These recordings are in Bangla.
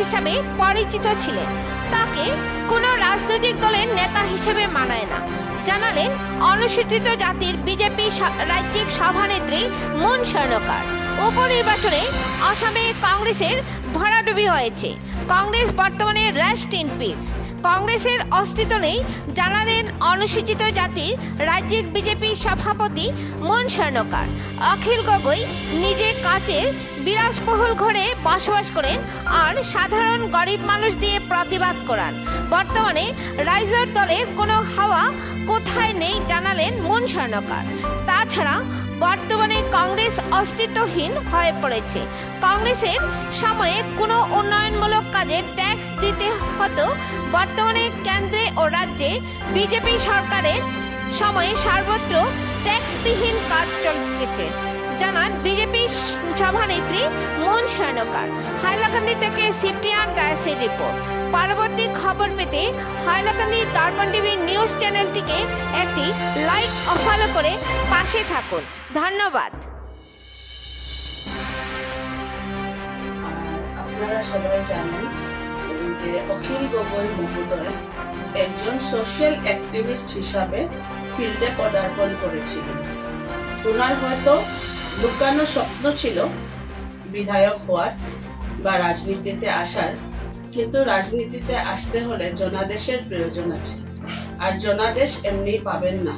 হিসাবে পরিচিত ছিলেন। তাকে কোনো রাজনৈতিক দলের নেতা হিসেবে মানায় না, জানালেন অনুসূচিত জাতির বিজেপি রাজ্যিক সভানেত্রী মুন স্বর্ণকার। উপনির্বাচনে আসামে কংগ্রেসের ভরাডুবি হয়েছে। কংগ্রেস বর্তমানে রেস্ট ইন পিস। কংগ্রেসের অস্তিত্ব নেই, জানালেন অনুসূচিত জাতির রাজ্যিক বিজেপি সভাপতি মুন স্বর্ণকার। অখিল গগৈ নিজে কাচের বিলাসবহুল ঘরে বসবাস করেন আর সাধারণ গরিব মানুষ দিয়ে প্রতিবাদ করান। বর্তমানে রাইজর দলের কোনো হাওয়া কোথায় নেই, জানালেন মুন স্বর্ণকার। তাছাড়া বর্তমানে কংগ্রেস অস্তিত্বহীন হয়ে পড়েছে। কংগ্রেসের সময়ে কোনো উন্নয়নমূলক কাজে ট্যাক্স দিতে হতো, বর্তমানে কেন্দ্রে ও রাজ্যে বিজেপি সরকারের সময়ে সর্বত্র ট্যাক্সবিহীন কাজ চলতেছে, জানান বিজেপি সভানেত্রী মুন স্বর্ণকার। হাইলাকান্দি থেকে সিপ্রিয়ান ডায়াসের রিপোর্ট। পরবর্তী খবর পেতে হাইলাকান্দি দর্পণ টিভি নিউজ চ্যানেলটিকে একটি লাইক ও ফলো করে পাশে থাকুন। ধন্যবাদ। আপনারা সবাই জানেন যে অখিল গগৈ মহোদয় একজন সোশ্যাল অ্যাক্টিভিস্ট হিসাবে ফিল্ডে পদার্পণ করেছিলেন। ওনার হয়তো লুকানো স্বপ্ন ছিল বিধায়ক হওয়ার বা রাজনীতিতে আসার, কিন্তু রাজনীতিতে আসতে হলে জনাদেশের প্রয়োজন আছে, আর জনাদেশ এমনি পাবেন না,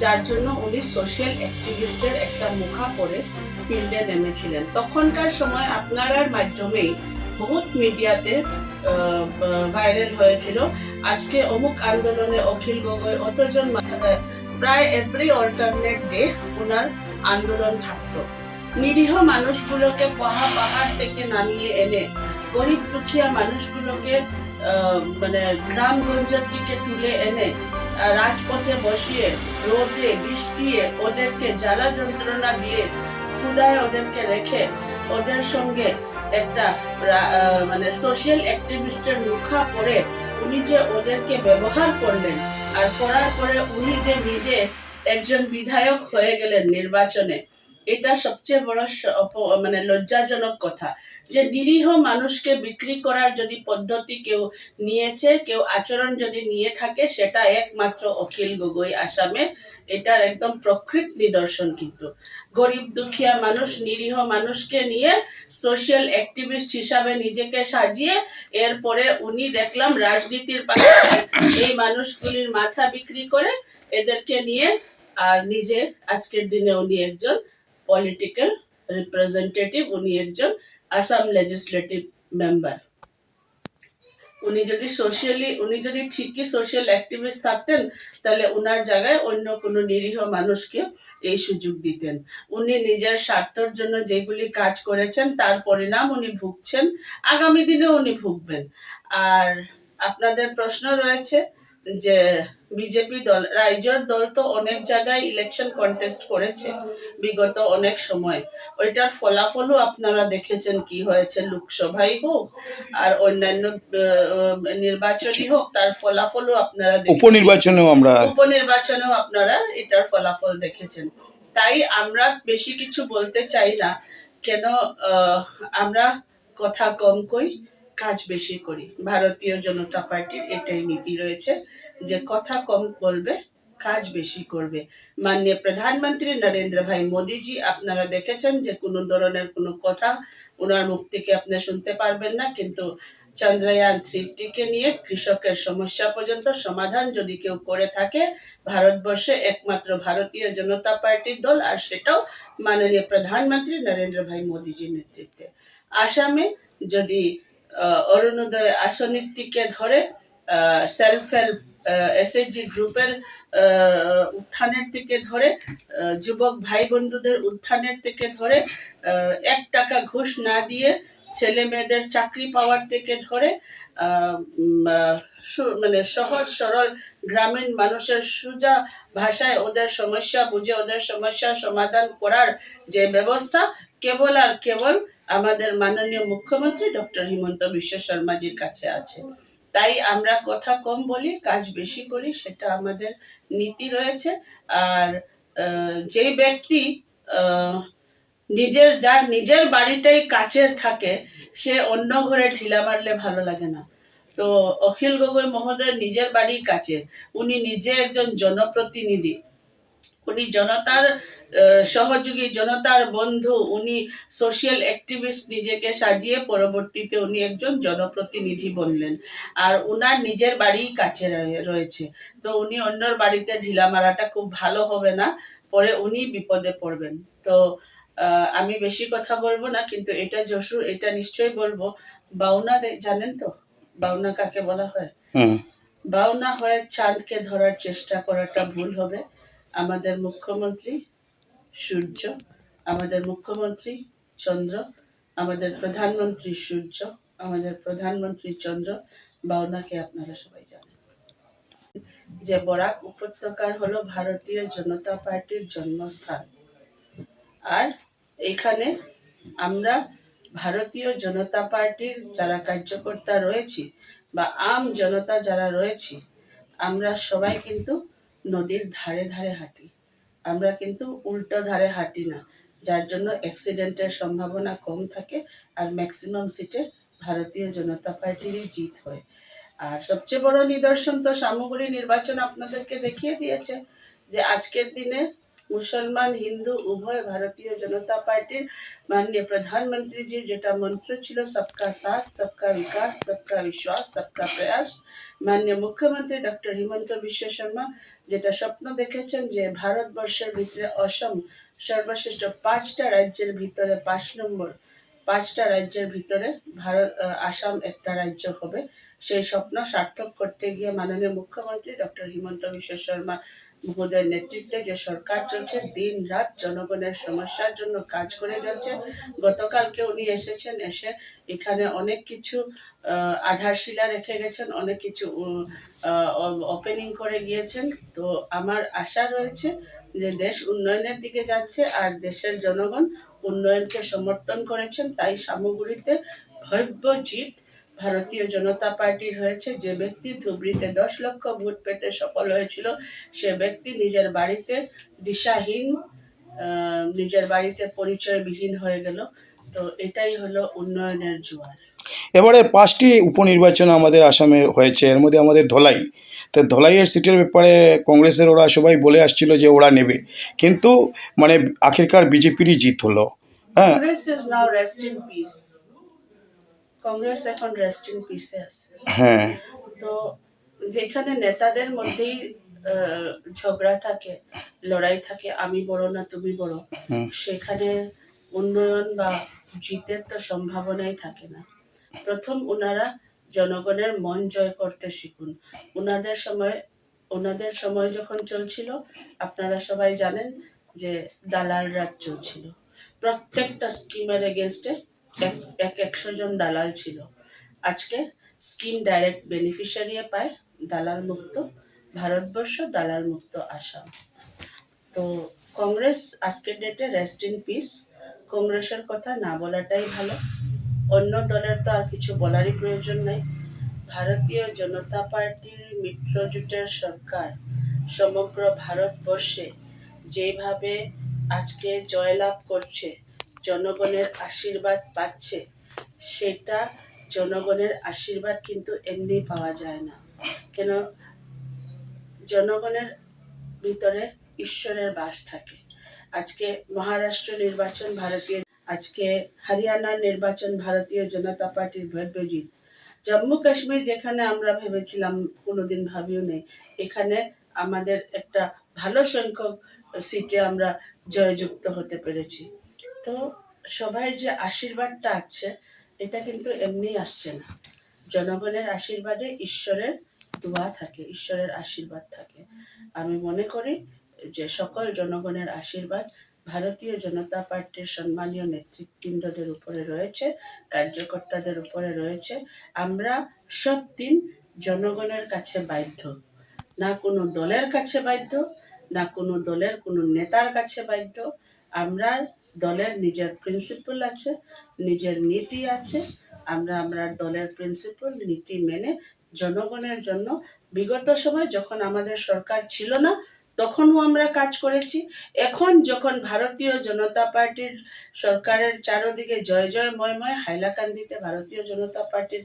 যার জন্য উনি সোশ্যাল অ্যাক্টিভিস্টের একটা মুখা পরে ফিল্ডে নেমেছিলেন। তখনকার সময় আপনার মাধ্যমেই বহুত মিডিয়াতে ভাইরাল হয়েছিল, আজকে অমুক আন্দোলনে অখিল গগৈ অতজন, প্রায় এভরি অল্টারনেট ডে ওনার আন্দোলন থাকতো। নিরীহ মানুষগুলোকে পাহাড় থেকে নামিয়ে এনে গরিব দুঃখিয়া মানুষগুলোকে মানে গ্রামগঞ্জের দিকে তুলে এনে রাজপথে বসিয়ে রোদে বৃষ্টিয়ে ওদেরকে জ্বালা যন্ত্রণা দিয়ে ক্ষুধায় ওদেরকে রেখে ওদের সঙ্গে একটা মানে সোশ্যাল অ্যাক্টিভিস্টের মুখা পরে উনি যে ওদেরকে ব্যবহার করলেন, আর করার পরে উনি যে নিজে একজন বিধায়ক হয়ে গেলেন নির্বাচনে, এটা সবচেয়ে বড় মানে লজ্জাজনক কথা। যে নিরীহ মানুষকে বিক্রি করার যদি পদ্ধতি কেউ নিয়েছে, কেউ আচরণ যদি নিয়ে থাকে, সেটা একমাত্র অখিল গগৈ আসামে। এটার একদম প্রকৃত নিদর্শন। কিন্তু গরিব দুঃখিয়া মানুষ, নিরীহ মানুষকে নিয়ে সোশ্যাল অ্যাক্টিভিস্ট হিসাবে নিজেকে সাজিয়ে এরপরে উনি দেখলাম রাজনীতির পাশে এই মানুষগুলির মাথা বিক্রি করে এদেরকে নিয়ে, আর নিজে আজকের দিনে উনি একজন পলিটিক্যাল রিপ্রেজেন্টেটিভ, উনি একজন আসাম লেজিসলেটিভ মেম্বার। উনি যদি ঠিকই সোশ্যাল অ্যাক্টিভিস্ট থাকতেন, তাহলে উনার জায়গায় অন্য কোনো নিরীহ মানুষকে এই সুযোগ দিতেন। উনি নিজের স্বার্থের জন্য যেগুলি কাজ করেছেন তার পরিণাম উনি ভুগছেন, আগামী দিনে উনি ভুগবেন। আর আপনাদের প্রশ্ন রয়েছে যে বিজেপি দল, রাইজর দল তো অনেক জায়গায় ইলেকশন কন্টেস্ট করেছে বিগত অনেক সময়, ওইটার ফলাফলও আপনারা দেখেছেন কি হয়েছে, লোকসভাই হোক আর অন্যান্য নির্বাচনই হোক, তার ফলাফলও আপনারা উপনির্বাচনেও আপনারা এটার ফলাফল দেখেছেন। তাই আমরা বেশি কিছু বলতে চাই না, কেন আমরা কথা কম কই, কাজ বেশি করি। ভারতীয় জনতা পার্টির এটাই নীতি রয়েছে যে কথা কম বলবে, কাজ বেশি করবে। মাননীয় প্রধানমন্ত্রী নরেন্দ্র ভাই মোদীজি, আপনারা দেখেছেন যে কোনো ধরনের কোনো কথা ওনার মুখ থেকে আপনি শুনতে পারবেন না, কিন্তু চন্দ্রয়ান 3টিকে নিয়ে কৃষকের সমস্যা পর্যন্ত সমাধান যদি কেউ করে থাকে, ভারতবর্ষে একমাত্র ভারতীয় জনতা পার্টির দল, আর সেটাও মাননীয় প্রধানমন্ত্রী নরেন্দ্র ভাই মোদীজির নেতৃত্বে। আসামে যদি অরুণোদয় আসনের থেকে ধরে সেলফ হেল্প এসএইচজি গ্রুপের উত্থানের থেকে ধরে যুবক ভাই বন্ধুদের উত্থানের থেকে ধরে 1 টাকা ঘুষ না দিয়ে ছেলে মেয়েদের চাকরি পাওয়ার থেকে ধরে মানে সহজ সরল গ্রামীণ মানুষের সোজা ভাষায় ওদের সমস্যা বুঝে ওদের সমস্যার সমাধান করার যে ব্যবস্থা, কেবল আর কেবল আমাদের মাননীয় মুখ্যমন্ত্রী ডক্টর হিমন্ত বিশ্ব শর্মাজির কাছে আছে। তাই আমরা কথা কম বলি, কাজ বেশি করি, সেটা আমাদের নীতি রয়েছে। আর যে ব্যক্তি যার নিজের বাড়িটাই কাচের থাকে, সে অন্য ঘরে ঢিলা মারলে ভালো লাগে না। তো অখিল গগৈ মহোদয় নিজের বাড়ি কাচের, উনি নিজে একজন জনপ্রতিনিধি, উনি জনতার সহযোগী, জনতার বন্ধু, উনি সোশ্যাল অ্যাক্টিভিস্ট নিজেকে সাজিয়ে পরবর্তীতে উনি একজন জনপ্রতিনিধি বনলেন। আর উনার নিজের বাড়ি কাছে রয়েছে, তো উনি অন্যর বাড়িতে ঢিলা মারাটা খুব ভালো হবে না, পরে উনি বিপদে পড়বেন। তো আমি বেশি কথা বলবো না, কিন্তু এটা নিশ্চয়ই বলবো, বাউনা জানেন তো বাউনা কাকে বলা হয়? বাউনা হয়ে চাঁদকে ধরার চেষ্টা করাটা ভুল হবে। আমাদের মুখ্যমন্ত্রী সূর্য, আমাদের মুখ্যমন্ত্রী চন্দ্র, আমাদের প্রধানমন্ত্রী সূর্য, আমাদের প্রধানমন্ত্রী চন্দ্র, বাউনাকে আপনারা সবাই জানেন। যে বরাক উপত্যকার হলো ভারতীয় জনতা পার্টির জন্মস্থান, আর এখানে আমরা ভারতীয় জনতা পার্টির যারা কার্যকর্তা রয়েছি বা আম জনতা যারা রয়েছি, আমরা সবাই কিন্তু নদীর ধারে ধারে হাঁটি, আমরা কিন্তু উল্টো ধারে হাঁটি না, যার জন্য অ্যাক্সিডেন্টের সম্ভাবনা কম থাকে, আর ম্যাক্সিমাম সিটে ভারতীয় জনতা পার্টিরই জিত হয়। আর সবচেয়ে বড় নিদর্শন তো সামগ্রী নির্বাচন আপনাদেরকে দেখিয়ে দিয়েছে, যে আজকের দিনে মুসলমান হিন্দু উভয় ভারতীয় জনতা পার্টির মাননীয় প্রধানমন্ত্রীজির যেটা মন্ত্র ছিল, সবকা সাথ সবকা বিকাশ সবকা বিশ্বাস সবকা প্রয়াস, মাননীয় মুখ্যমন্ত্রী ডক্টর হিমন্ত বিশ্ব শর্মা যেটা স্বপ্ন দেখেছেন যে ভারতবর্ষের ভিতরে অসম সর্বশ্রেষ্ঠ 5টা রাজ্যের ভিতরে 5টা রাজ্যের ভিতরে আসাম একটা রাজ্য হবে, সেই স্বপ্ন সার্থক করতে গিয়ে মাননীয় মুখ্যমন্ত্রী ডক্টর হিমন্ত বিশ্ব শর্মা মহোদয়ের নেতৃত্বে যে সরকার চলছে, দিন রাত জনগণের সমস্যার জন্য কাজ করে যাচ্ছে। গতকালকে উনি এসেছেন, এসে এখানে অনেক কিছু আধারশিলা রেখে গেছেন, অনেক কিছু ওপেনিং করে গিয়েছেন। তো আমার আশা রয়েছে যে দেশ উন্নয়নের দিকে যাচ্ছে, আর দেশের জনগণ উন্নয়নকে সমর্থন করেছেন, তাই সামগ্রীতে ভব্য জিত ভারতীয় জনতা পার্টির হয়েছে। যে ব্যক্তি ধুবড়িতে 10 লক্ষ ভোট পেতে সফল হয়েছিল, সে ব্যক্তি নিজের বাড়িতে দিশাহীন, নিজের বাড়িতে পরিচয়বিহীন হয়ে গেল। তো এটাই হলো উন্নয়নের জোয়ার। এবারে 5টি উপনির্বাচন আমাদের আসামে হয়েছে, এর মধ্যে আমাদের ধলাই, তো ধলাইয়ের সিটের ব্যাপারে কংগ্রেসের ওরা সবাই বলে আসছিল যে ওরা নেবে, কিন্তু মানে আখিরকার বিজেপিরই জিত হলো। হ্যাঁ, Congress is now rest in peace, Congress এখন রেস্ট ইন পিসে আছে। হ্যাঁ, তো যেখানে নেতাদের মধ্যেই ঝগড়া থাকে, লড়াই থাকে, আমি বড় না তুমি বড়, সেখানে উন্নয়ন বা জিতের তো সম্ভাবনাই থাকে না। প্রথম ওনারা জনগণের মন জয় করতে শিখুন। ওনাদের সময় যখন চলছিল, আপনারা সবাই জানেন যে দালাল রাজ চলছিল, প্রত্যেকটা স্কিমের এগেনস্টে 100 জন দালাল ছিল। আজকে স্কিম ডাইরেক্ট বেনিফিশিয়ারি পায়, দালাল মুক্ত ভারতবর্ষ, দালাল মুক্ত আসাম। তো কংগ্রেস আজকের ডেটে রেস্ট ইন পিস, কংগ্রেসের কথা না বলাটাই ভালো, অন্য দলের তো আর কিছু বলারই প্রয়োজন নাই। ভারতীয় জনতা পার্টির মিত্রজোটের সরকার সমগ্র ভারতবর্ষে যেভাবে আজকে জয়লাভ করছে, জনগণের আশীর্বাদ পাচ্ছে, সেটা জনগণের আশীর্বাদ কিন্তু এমনি পাওয়া যায় না, কেন জনগণের ভিতরে ঈশ্বরের বাস থাকে। আজকে মহারাষ্ট্র নির্বাচন আজকে হরিয়ানার নির্বাচন ভারতীয় জনতা পার্টির ভব্যজিৎ, জম্মু কাশ্মীর যেখানে আমরা ভেবেছিলাম, কোনোদিন ভাবিও নেই, এখানে আমাদের একটা ভালো সংখ্যক সিটে আমরা জয়যুক্ত হতে পেরেছি। তো সবাই যে আশীর্বাদটা আছে, এটা কিন্তু এমনি আসছে না, জনগণের আশীর্বাদে ঈশ্বরের দোয়া থাকে, ঈশ্বরের আশীর্বাদ থাকে। আমি মনে করি যে সকল জনগণের আশীর্বাদ ভারতীয় জনতা পার্টির সম্মানীয় নেতৃবৃন্দদের উপরে রয়েছে, কার্যকর্তাদের উপরে রয়েছে। আমরা সব দিন জনগণের কাছে বাধ্য, না কোনো দলের কাছে বাধ্য, না কোনো দলের কোনো নেতার কাছে বাধ্য। আমরা দলের নিজের প্রিন্সিপাল আছে, নিজের নীতি আছে, আমরা দলের প্রিন্সিপাল নীতি মেনে জনগণের জন্য, বিগত সময় যখন আমাদের সরকার ছিল না, তখনও আমরা কাজ করেছি। এখন যখন ভারতীয় জনতা পার্টির সরকারের চারদিকে জয় জয় ময় হাইলাকান্দিতে ভারতীয় জনতা পার্টির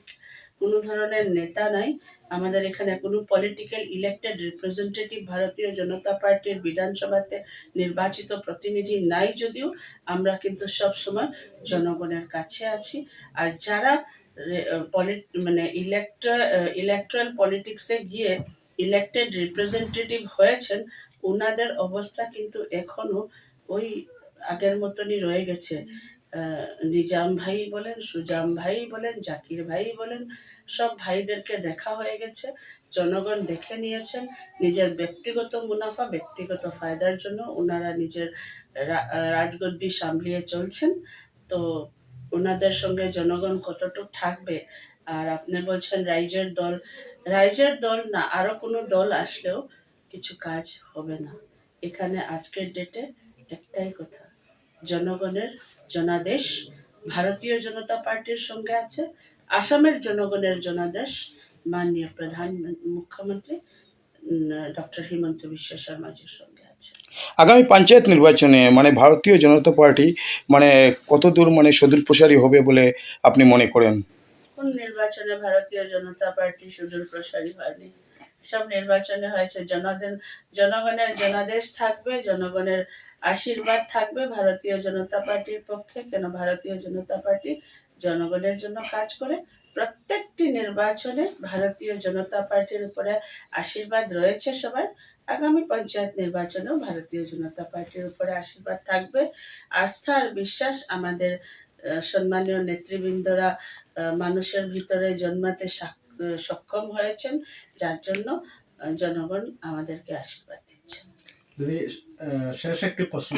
কোনো ধরনের নেতা নাই, আমাদের এখানে কোনো পলিটিক্যাল ইলেক্টেড রিপ্রেজেন্টেটিভ ভারতীয় জনতা পার্টির বিধানসভাতে নির্বাচিত প্রতিনিধি নাই, যদিও আমরা কিন্তু সব সময় জনগণের কাছে আছি। আর যারা মানে ইলেকট্রাল পলিটিক্সে গিয়ে ইলেক্টেড রিপ্রেজেন্টেটিভ হয়েছেন, ওনাদের অবস্থা কিন্তু এখনো ওই আগের মতনই রয়ে গেছে। নিজাম ভাই বলেন, সুজাম ভাই বলেন, জাকির ভাই বলেন, সব ভাইদেরকে দেখা হয়ে গেছে, জনগণ দেখে নিয়েছেন। নিজের ব্যক্তিগত মুনাফা, ব্যক্তিগত ফায়দার জন্য ওনারা নিজের রাজগদ্দি সামলিয়ে চলছেন। তো ওনাদের সঙ্গে জনগণ কতটুকু থাকবে? আর আপনি বলছেন রাইজের দল না, আরো কোনো দল আসলেও কিছু কাজ হবে না। এখানে আজকের ডেটে একটাই কথা, জনগণের জনাদেশ ভারতীয় জনতা পার্টির সঙ্গে আছে, আসামের জনগণের জনাদেশ মাননীয় মুখ্যমন্ত্রী ডক্টর হিমন্ত বিশ্ব শর্মাজির সঙ্গে আছে। আগামী পঞ্চায়েত নির্বাচনে মানে ভারতীয় জনতা পার্টি মানে কতদূর মানে সুদূর প্রসারী হবে বলে আপনি মনে করেন? কোন নির্বাচনে ভারতীয় জনতা পার্টি সুদূর প্রসারী হয়নি? সব নির্বাচনে হয়েছে। জনগণের জনাদেশ থাকবে, জনগণের আশীর্বাদ থাকবে ভারতীয় জনতা পার্টির পক্ষে। কেন? ভারতীয় জনতা পার্টি জনগণের জন্য কাজ করে। প্রত্যেকটি নির্বাচনে ভারতীয় জনতা পার্টির উপরে আশীর্বাদ রয়েছে সবার। আগামী পঞ্চায়েত নির্বাচনেও ভারতীয় জনতা পার্টির উপরে আশীর্বাদ থাকবে। আস্থা আর বিশ্বাস আমাদের সম্মানীয় নেতৃবৃন্দরা মানুষের ভিতরে জন্মাতে সক্ষম হয়েছেন, যার জন্য জনগণ আমাদেরকে আশীর্বাদ দিচ্ছেন। দিদি, শেষ একটি প্রশ্ন।